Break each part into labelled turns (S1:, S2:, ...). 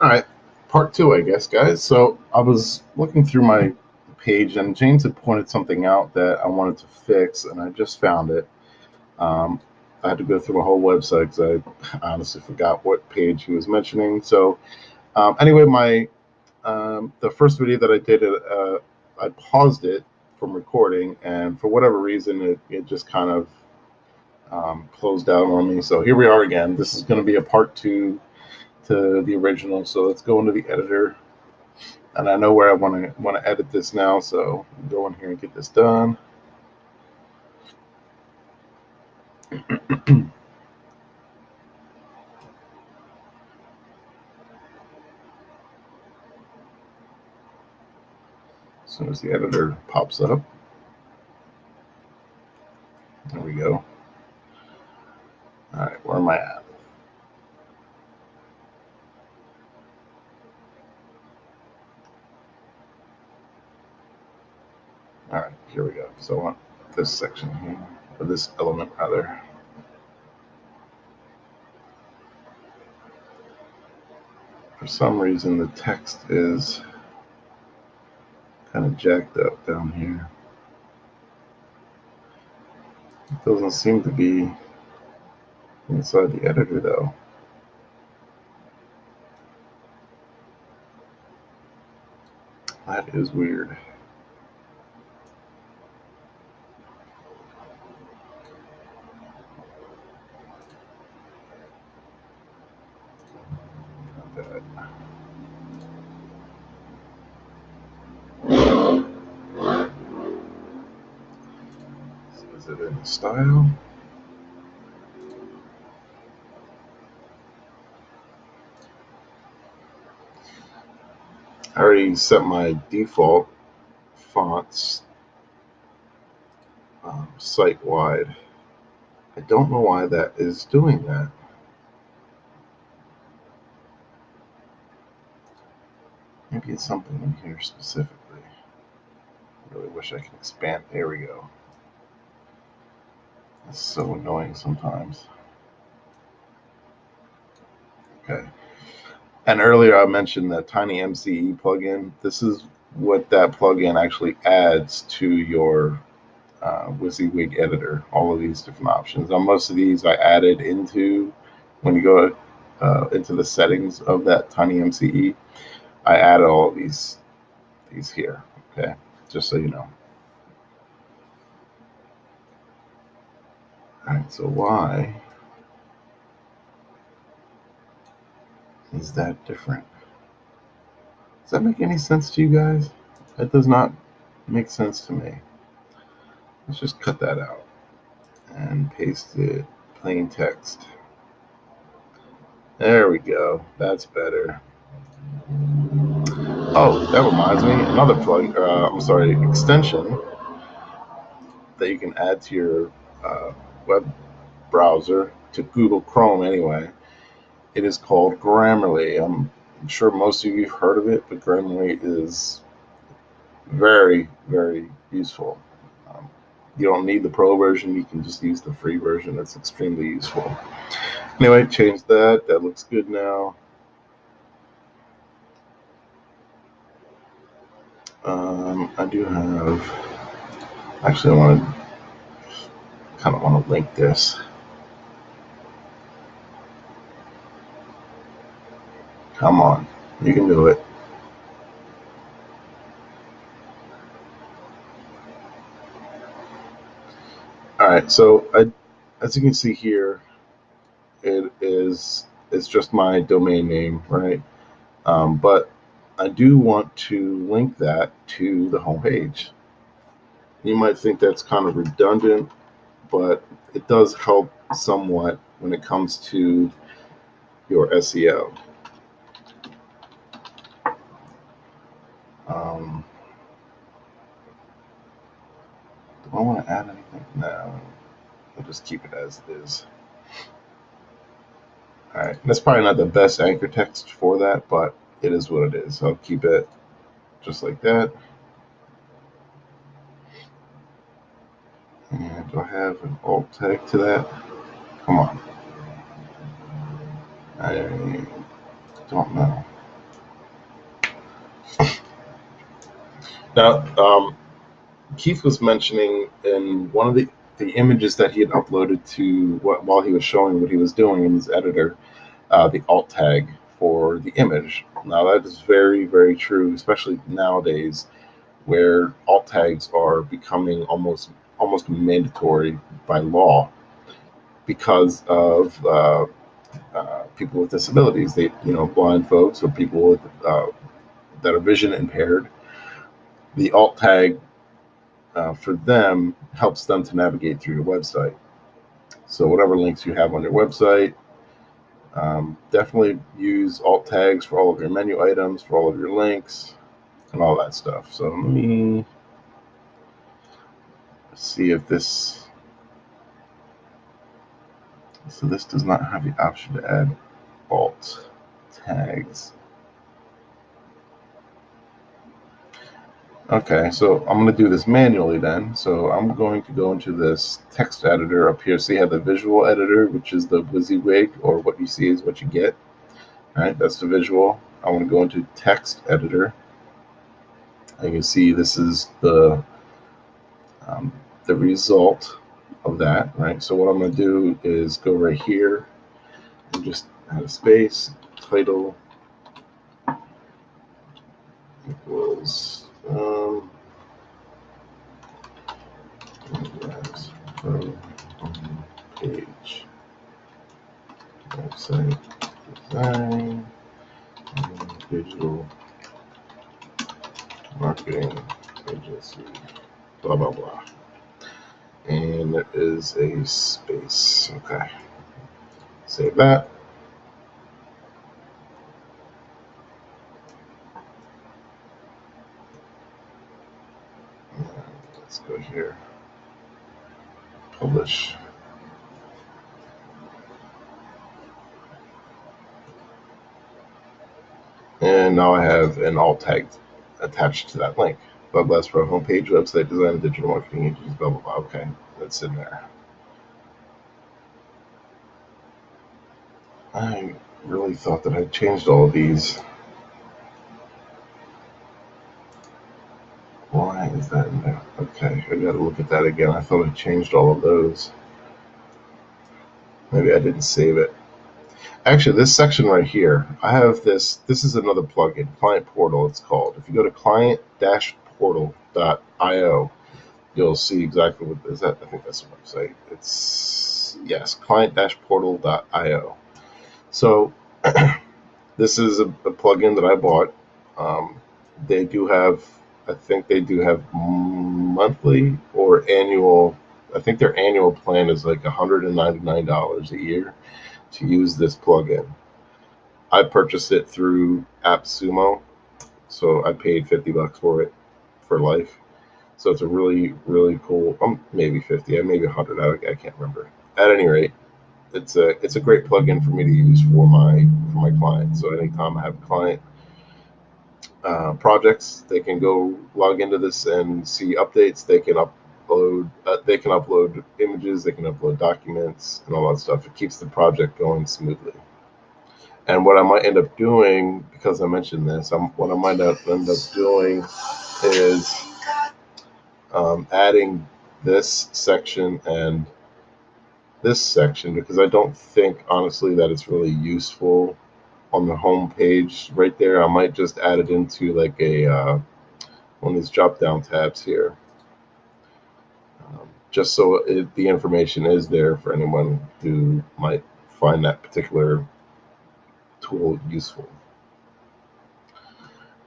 S1: All right, part two, I guess, guys. So I was looking through my page, and James had pointed something out that I wanted to fix, and I just found it. Um, I had to go through my whole website because I honestly forgot what page he was mentioning. So anyway, my the first video that I did, I paused it from recording, and for whatever reason, it just kind of closed out on me. So here we are again. This is going to be a part two to the original. So let's go into the editor, and I know where I want to edit this now. So go in here and get this done. As soon as the editor pops up, there we go. All right, where am I at? All right, here we go. So I want this section here, or this element rather. For some reason, the text is kind of jacked up down here. It doesn't seem to be inside the editor though. That is weird. Is it in style? I already set my default fonts site wide. I don't know why that is doing that. Maybe it's something in here specifically. I really wish I could expand. There we go. It's so annoying sometimes. Okay. And earlier I mentioned that TinyMCE plugin. This is what that plugin actually adds to your WYSIWYG editor. All of these different options. Now, most of these I added into when you go into the settings of that TinyMCE. I added all of these here. Okay, just so you know. All right. So why is that different? Does that make any sense to you guys? That does not make sense to me. Let's just cut that out and paste it plain text. There we go. That's better. Oh, that reminds me, another extension that you can add to your web browser, to Google Chrome anyway. It is called Grammarly. I'm sure most of you have heard of it, but Grammarly is very, very useful. Um, you don't need the pro version, you can just use the free version. It's extremely useful. Anyway, change that. That looks good now. I do have. Actually, I kind of want to link this. Come on, you can do it. All right, so as you can see here, it's just my domain name, right? But I do want to link that to the homepage. You might think that's kind of redundant, but it does help somewhat when it comes to your SEO. Do I want to add anything? No, I'll just keep it as it is. All right, that's probably not the best anchor text for that, but it is what it is. I'll keep it just like that. And do I have an alt tag to that? Come on. I don't know. Now, Keith was mentioning in one of the images that he had uploaded to while he was showing what he was doing in his editor, the alt tag for the image. Now that is very, very true, especially nowadays, where alt tags are becoming almost mandatory by law because of people with disabilities. They, blind folks or people with that are vision impaired. The alt tag for them helps them to navigate through your website. So whatever links you have on your website, definitely use alt tags for all of your menu items, for all of your links, and all that stuff. So let me see if this. So this does not have the option to add alt tags. Okay, so I'm going to do this manually then. So I'm going to go into this text editor up here. So you have the visual editor, which is the WYSIWYG, or what you see is what you get. All right, that's the visual. I'm going to go into text editor. And you see this is the result of that, right? So what I'm going to do is go right here and just add a space, title equals page website design digital marketing agency, blah blah blah, and there is a space. Okay, save that. Let's go here, publish. And now I have an alt tag attached to that link. Bob Glassboro homepage, website design, digital marketing agencies, blah, blah, blah. Okay, that's in there. I really thought that I changed all of these. Why is that in there? Okay, I gotta look at that again. I thought I changed all of those. Maybe I didn't save it. Actually, this section right here, I have this. This is another plugin, Client Portal, it's called. If you go to client-portal.io, you'll see exactly what is that. I think that's the website. It's, yes, client-portal.io. So this is a plugin that I bought. They do have, I think they do have monthly or annual. I think their annual plan is like $199 a year to use this plugin. I purchased it through AppSumo, so I paid $50 for it for life. So it's a really, really cool. Maybe 50, maybe 100. I can't remember. At any rate, it's a great plugin for me to use for my clients. So anytime I have client projects, they can go log into this and see updates. They can upload images, they can upload documents, and all that stuff. It keeps the project going smoothly. And what I might end up doing, because I mentioned this, what I might end up doing is adding this section and this section, because I don't think, honestly, that it's really useful on the home page right there. I might just add it into like a one of these drop down tabs here, just so the information is there for anyone who might find that particular tool useful.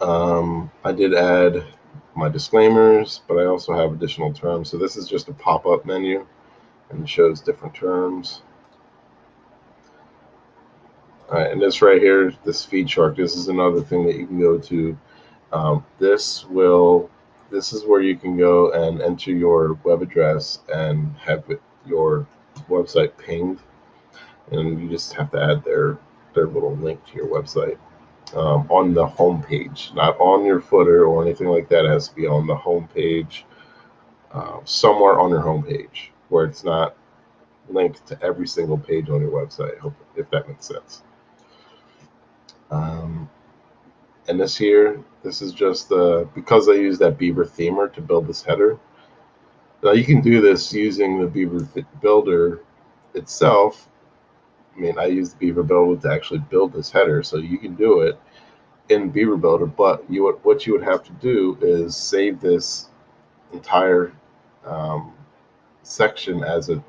S1: I did add my disclaimers, but I also have additional terms. So this is just a pop-up menu and it shows different terms. All right, and this right here, this feed chart, this is another thing that you can go to. This is where you can go and enter your web address and have your website pinged, and you just have to add their little link to your website on the home page, not on your footer or anything like that. It has to be on the home page, somewhere on your home page where it's not linked to every single page on your website. If that makes sense. And this here, this is just because I use that Beaver themer to build this header. Now you can do this using the Beaver builder itself. I mean, I use the Beaver builder to actually build this header, so you can do it in Beaver builder. But what you would have to do is save this entire section as a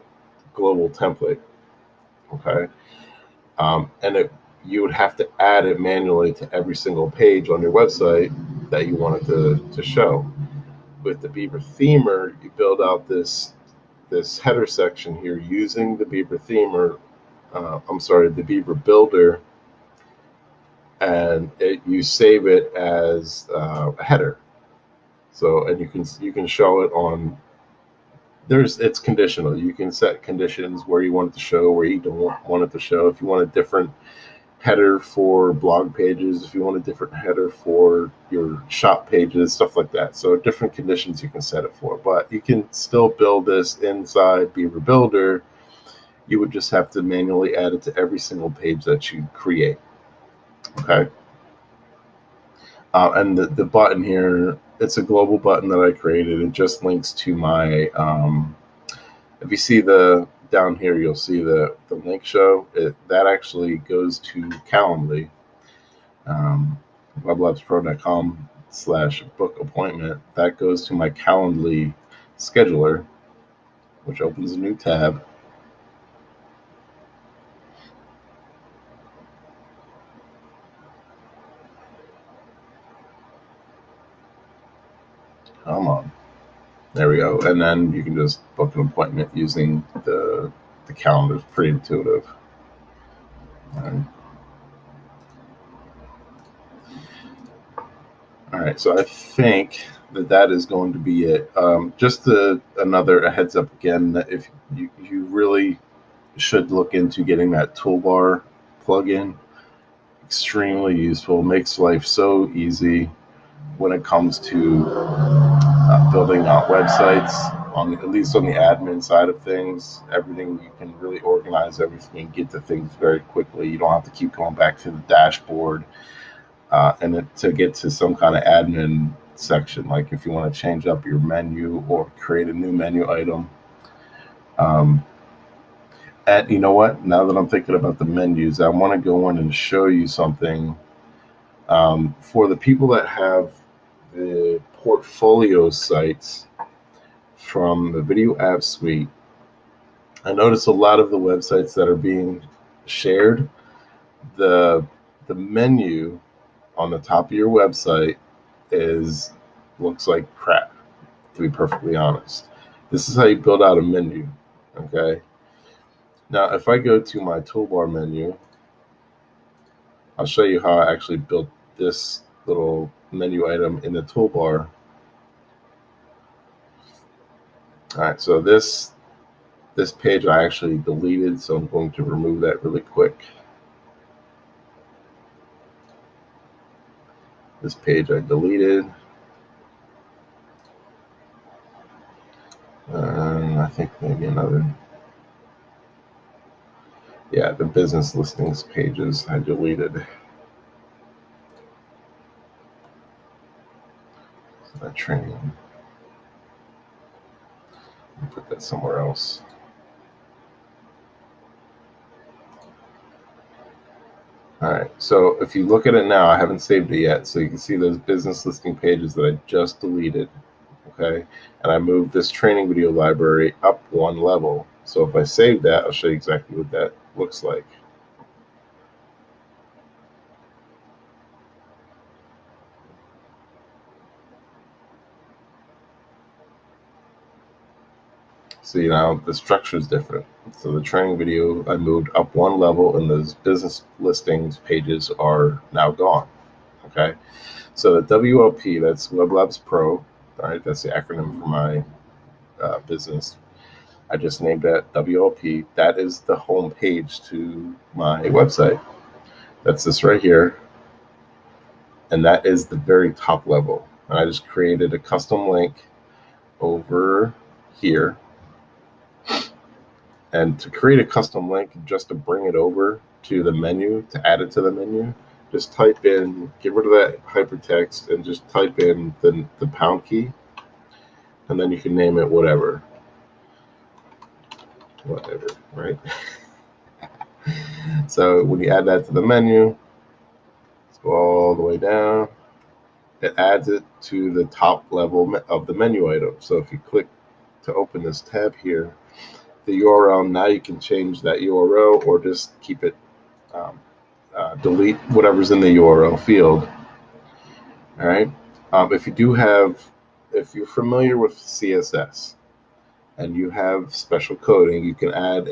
S1: global template. Okay, and you would have to add it manually to every single page on your website that you wanted to show. With the Beaver themer, you build out this header section here using the Beaver themer. The Beaver builder, and you save it as a header. So, and you can show it on. It's conditional. You can set conditions where you want it to show, where you don't want it to show. If you want a different header for blog pages, if you want a different header for your shop pages, stuff like that. So different conditions you can set it for, but you can still build this inside Beaver Builder. You would just have to manually add it to every single page that you create. Okay. And the button here, it's a global button that I created. It just links to my, if you see down here, you'll see the link show. That actually goes to Calendly, weblabspro.com/book appointment. That goes to my Calendly scheduler, which opens a new tab. Come on. There we go. And then you can just book an appointment using the calendar. It's pretty intuitive. All right, so I think that is going to be it. Just another heads up again, that if you really should look into getting that toolbar plugin. Extremely useful, makes life so easy when it comes to building out websites, at least on the admin side of things. Everything, you can really organize everything and get to things very quickly. You don't have to keep going back to the dashboard and to get to some kind of admin section, like if you want to change up your menu or create a new menu item. And you know what? Now that I'm thinking about the menus, I want to go in and show you something for the people that have the portfolio sites from the Video App Suite. I notice a lot of the websites that are being shared, the menu on the top of your website looks like crap, to be perfectly honest. This is how you build out a menu. Okay. Now, if I go to my toolbar menu, I'll show you how I actually built this little menu item in the toolbar. All right, so this page I actually deleted, so I'm going to remove that really quick. This page I deleted. I think maybe another. Yeah, the business listings pages I deleted. So that training. Put that somewhere else. All right, so if you look at it now, I haven't saved it yet, so you can see those business listing pages that I just deleted. Okay, and I moved this training video library up one level. So if I save that, I'll show you exactly what that looks like. See, now the structure is different. So the training video, I moved up one level, and those business listings pages are now gone. Okay, so the WLP, that's Web Labs Pro. All right, that's the acronym for my business. I just named that WLP. That is the home page to my website. That's this right here. And that is the very top level. And I just created a custom link over here. And to create a custom link, just to bring it over to the menu, to add it to the menu, just type in, get rid of that hypertext and just type in the pound key, and then you can name it whatever, right? So when you add that to the menu, let's go all the way down. It adds it to the top level of the menu item. So if you click to open this tab here, the URL, now you can change that URL or just keep it, delete whatever's in the URL field. All right. If you're familiar with CSS and you have special coding, you can add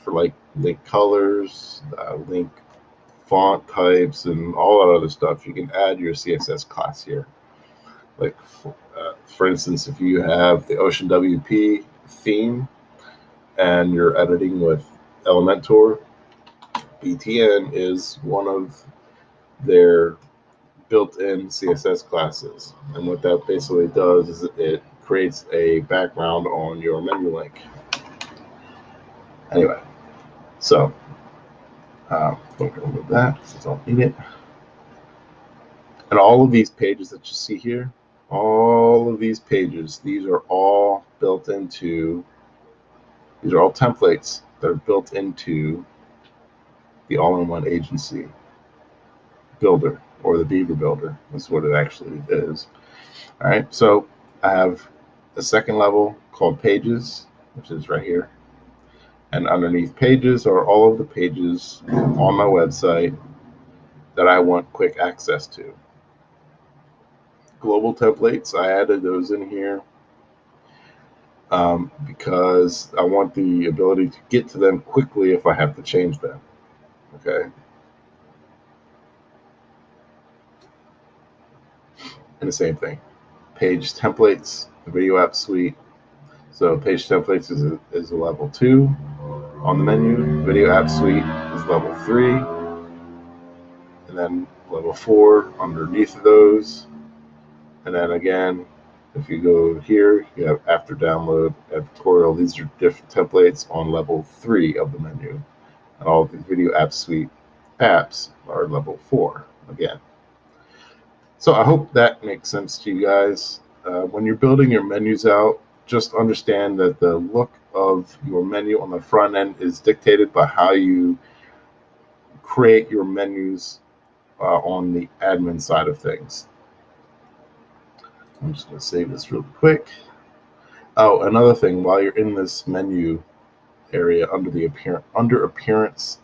S1: for like link colors, link font types, and all that other stuff. You can add your CSS class here. Like, for instance, if you have the Ocean WP theme and you're editing with Elementor, BTN is one of their built-in CSS classes. And what that basically does is it creates a background on your menu link. Anyway, so I'm going to remove that since I don't need it. And all of these pages that you see here, all of these pages, these are all templates that are built into the all-in-one agency builder, or the Beaver builder. That's what it actually is. All right, so I have a second level called pages, which is right here. And underneath pages are all of the pages on my website that I want quick access to. Global templates, I added those in here because I want the ability to get to them quickly if I have to change them. Okay. And the same thing. Page templates, the video app suite. So page templates is a level 2 on the menu. Video app suite is level 3. And then level 4 underneath of those. And then again, if you go here, you have after download, editorial. These are different templates on level 3 of the menu. And all of the video app suite apps are level 4 again. So I hope that makes sense to you guys. When you're building your menus out, just understand that the look of your menu on the front end is dictated by how you create your menus on the admin side of things. I'm just going to save this real quick. Oh, another thing, while you're in this menu area under appearance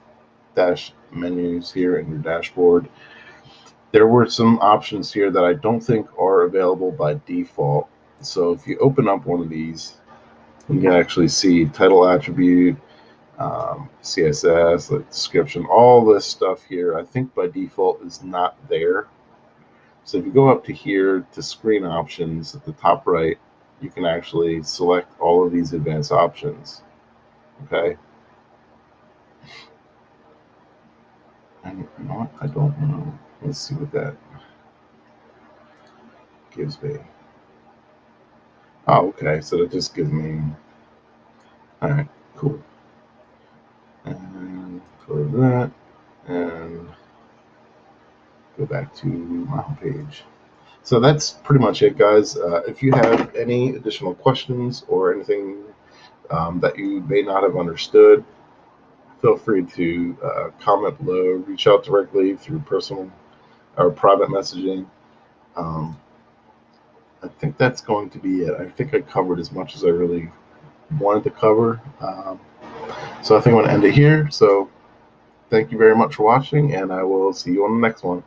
S1: dash menus here in your dashboard, there were some options here that I don't think are available by default. So if you open up one of these, you can actually see title attribute, CSS, like description, all this stuff here, I think by default is not there. So if you go up to here to screen options at the top right, you can actually select all of these advanced options. Okay. And you know what? I don't know. Let's see what that gives me. Oh, okay. So that just gives me. All right. Cool. And go to that and go back to my homepage. So that's pretty much it, guys. If you have any additional questions or anything that you may not have understood, feel free to comment below, reach out directly through personal or private messaging. I think that's going to be it. I think I covered as much as I really wanted to cover. So I think I'm going to end it here. So thank you very much for watching, and I will see you on the next one.